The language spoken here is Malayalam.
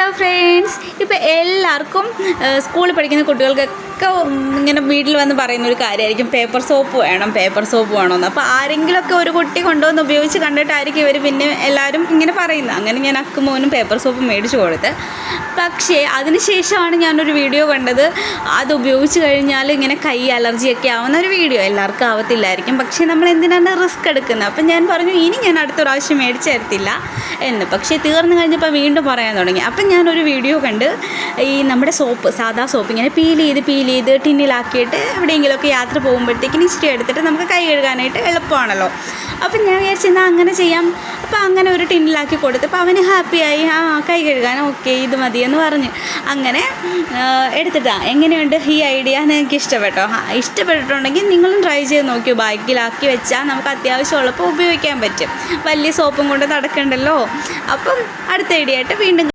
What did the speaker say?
ഹലോ ഫ്രണ്ട്സ്, ഇപ്പോൾ എല്ലാവർക്കും സ്കൂളിൽ പഠിക്കുന്ന കുട്ടികൾക്കൊക്കെ ഇങ്ങനെ വീട്ടിൽ വന്ന് പറയുന്ന ഒരു കാര്യമായിരിക്കും പേപ്പർ സോപ്പ് വേണമെന്ന്. അപ്പോൾ ആരെങ്കിലുമൊക്കെ ഒരു കുട്ടി കൊണ്ടുവന്ന് ഉപയോഗിച്ച് കണ്ടിട്ടായിരിക്കും ഇവർ പിന്നെ എല്ലാവരും ഇങ്ങനെ പറയുന്നത്. അങ്ങനെ ഞാൻ അക്കുമോനും പേപ്പർ സോപ്പ് മേടിച്ചു കൊടുത്ത്. പക്ഷേ അതിനുശേഷമാണ് ഞാനൊരു വീഡിയോ കണ്ടത്. അത് ഉപയോഗിച്ച് കഴിഞ്ഞാൽ ഇങ്ങനെ കൈ അലർജിയൊക്കെ ആവുന്ന ഒരു വീഡിയോ. എല്ലാവർക്കും ആവത്തില്ലായിരിക്കും, പക്ഷേ നമ്മൾ എന്തിനാണ് റിസ്ക് എടുക്കുന്നത്? അപ്പം ഞാൻ പറഞ്ഞു ഇനി ഞാൻ അടുത്ത പ്രാവശ്യം മേടിച്ച് തരത്തില്ല എന്ന്. പക്ഷേ തീർന്നു കഴിഞ്ഞപ്പോൾ വീണ്ടും പറയാൻ തുടങ്ങി. അപ്പം ഞാനൊരു വീഡിയോ കണ്ട് ഈ നമ്മുടെ സോപ്പ്, സാധാ സോപ്പ് ഇങ്ങനെ പീൽ ചെയ്ത് ടിന്നിലാക്കിയിട്ട് എവിടെയെങ്കിലുമൊക്കെ യാത്ര പോകുമ്പോഴത്തേക്കിന് ഇച്ചിരി എടുത്തിട്ട് നമുക്ക് കൈ കഴുകാനായിട്ട് എളുപ്പമാണല്ലോ. അപ്പം ഞാൻ വിചാരിച്ചെന്നാൽ അങ്ങനെ ചെയ്യാം. അപ്പോൾ അങ്ങനെ ഒരു ടിന്നിലാക്കി കൊടുത്തപ്പോൾ അവന് ഹാപ്പിയായി. കൈ കഴുകാൻ ഓക്കെ, ഇത് മതിയെന്ന് പറഞ്ഞ് അങ്ങനെ എടുത്തിട്ടാണ്. എങ്ങനെയുണ്ട് ഈ ഐഡിയ? എനിക്ക് ഇഷ്ടപ്പെട്ടോ? ഇഷ്ടപ്പെട്ടിട്ടുണ്ടെങ്കിൽ നിങ്ങളും ട്രൈ ചെയ്ത് നോക്കിയോ. ബാഗിലാക്കി വെച്ചാൽ നമുക്ക് അത്യാവശ്യമുള്ളപ്പോൾ ഉപയോഗിക്കാൻ പറ്റും. വലിയ സോപ്പും കൊണ്ട് നടക്കണ്ടല്ലോ. അപ്പം അടുത്ത ഐഡിയ ആയിട്ട് വീണ്ടും